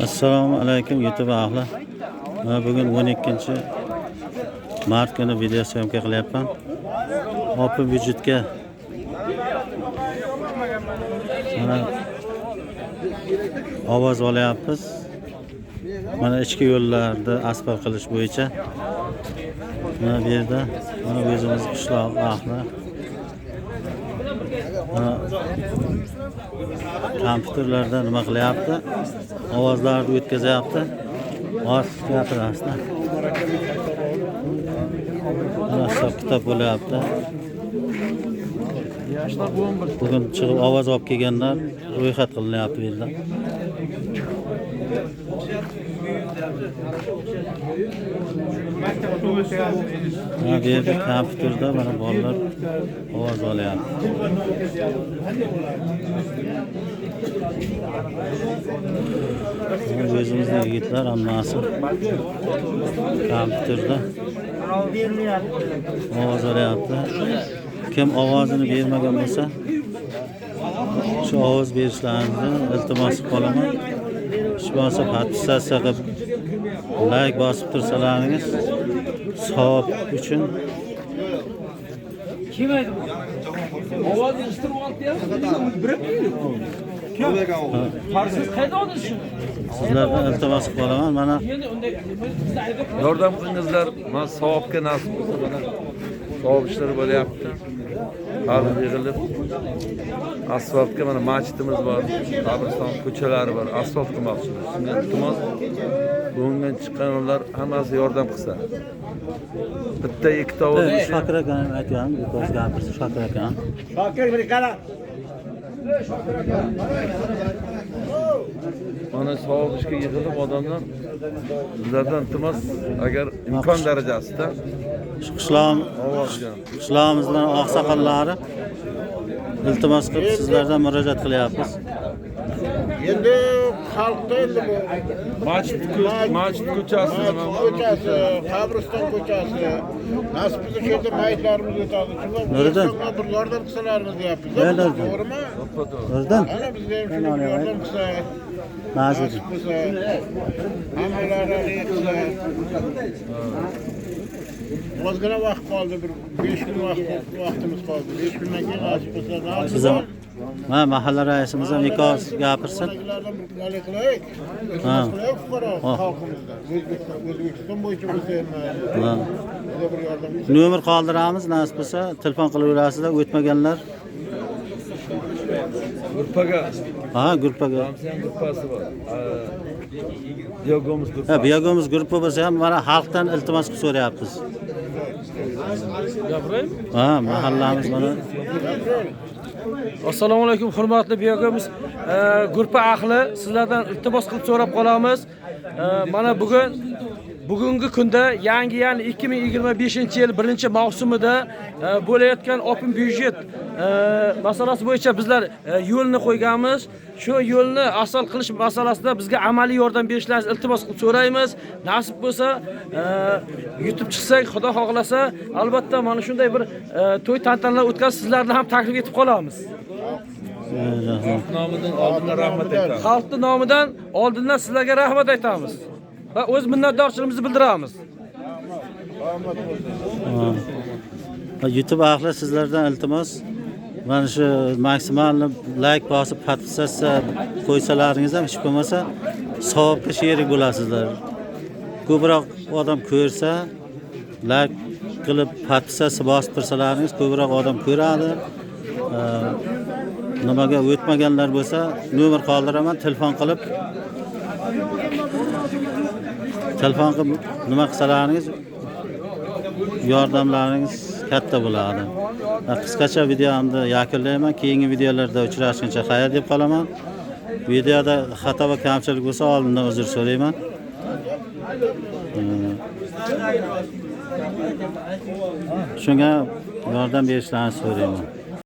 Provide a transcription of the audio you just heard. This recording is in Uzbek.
Assalomu alaykum YouTube ahli. Bugün 12 mart kuni video syomka qilyapman. Opi vujudga mana ovoz olyapmiz. Mana ichki yo'llarda asfalt qilish bo'yicha. Mana bu yerda mana o'zimiz qishloq ahli. Kompüterlarda nima qilyapti? Ovozlarni o'tkazyapti. Oz gapirasizlar. Mana hisob kitob bo'lyapti. Bugun chiqib ovoz olib kelganlar ro'yxat qilinyapti bu yerda. Bu yerda kompüterda mana bolalar ovoz olyapti. O'zimizning yigitlar hammasi kompüterda ovoz olyapti. Kim ovozini bermagan bo'lsa, shu ovoz berishlarini iltimos qolaman. Shu bo'lsa podpisatsiya qilib, like bosib tursalaringiz savob uchun. Kim aytdi? Ovozni eshitib olyapti. Farsiz qayda olasiz shuni? Sizlardan iltimos qolaman. Mana yordam qilingizlar. Men savobga nasib bo'lsa mana savob ishlari bo'lyapti. Xalq yig'ilib asfaltga mana masjidimiz bor, qabriston ko'chalari bor, asfalt qilmoqchimiz. Shunga iltimos bundan chiqqanlar hammasi yordam qilsa. Bitta ikkita ovoz Shokir aka aytgan, o'z gapirsa Shokir aka. Shokir bir qara. Mana savob ishga yig'ilib odamlar bizlardan iltimos agar imkon darajasida qishlog'imizdan oqsoqollari iltimos qilib sizlardan murojaat qilyapmiz. Endi xalqda endi bu masjid ko'chasi, qabriston ko'chasi, nasib bo'lsa shu yerda mayitlarimiz o'tadi. Nuriddin, bir yordam qilsalarmiz deyapmiz. To'g'rimi? Nuriddin, Ana bizga ham shunday bir yordam qilsa, nasib bo'lsa, hammalari qilsa. Ozgina vaqt qoldi, bir 5 kun vaqtimiz qoldi. 5 kundan keyin nasib bo'lsa, bizim mahalla raisimiz ham ikos gapirsin. O'zbekiston bo'yicha bo'lsa ham nomer qoldiramiz, nasib bo'lsa telefon qilaverasizlar o'tmaganlar. Gruppaga. Gruppaga. Gruppasi bor. Biyogomiz gruppa. Biyogomiz gruppa bo'lsa ham mana xalqdan iltimos qilib so'rayapmiz. Gapiraymi? Mahallamiz mana. Assalomu alaykum hurmatli biyogomiz gruppa ahli, sizlardan iltimos qilib so'rab qolamiz. Mana bugungi kunda yangi 2025-yil 1-mavsumida bo'layotgan open byudjet masalasi bo'yicha bizlar yo'lni qo'yganmiz. Shu yo'lni asal qilish masalasida bizga amaliy yordam berishlaringizni iltimos qilib so'raymiz. Nasib bo'lsa, yutib chiqsak, Xudo xohlasa, albatta mana shunday bir to'y tantanalar o'tkazib sizlarni ham taklif etib qolamiz. Nomidan oldindan rahmat aytamiz. Xalqning nomidan oldindan sizlarga rahmat aytamiz va o'z minnatdorchiligimizni bildiramiz. YouTube ahli sizlardan iltimos, mana shu maksimal like bosib podpisatsiya qo'ysalaringiz ham hech bo'lmasa savobga sherik bo'lasizlar. Ko'proq odam ko'rsa, like qilib podpisatsiya bosib tursalaringiz ko'proq odam ko'radi. Nimaga o'tmaganlar bo'lsa, nomer qoldiraman, telefon qilib nima qilsalaringiz yordamlaringiz katta bo'ladi. Qisqacha videomni yakunlayman. Keyingi videolarda uchrashguncha xayr deb qolaman. Videoda xato va kamchilik bo'lsa, oldindan uzr so'rayman. Shunga yordam berishlarini so'rayman.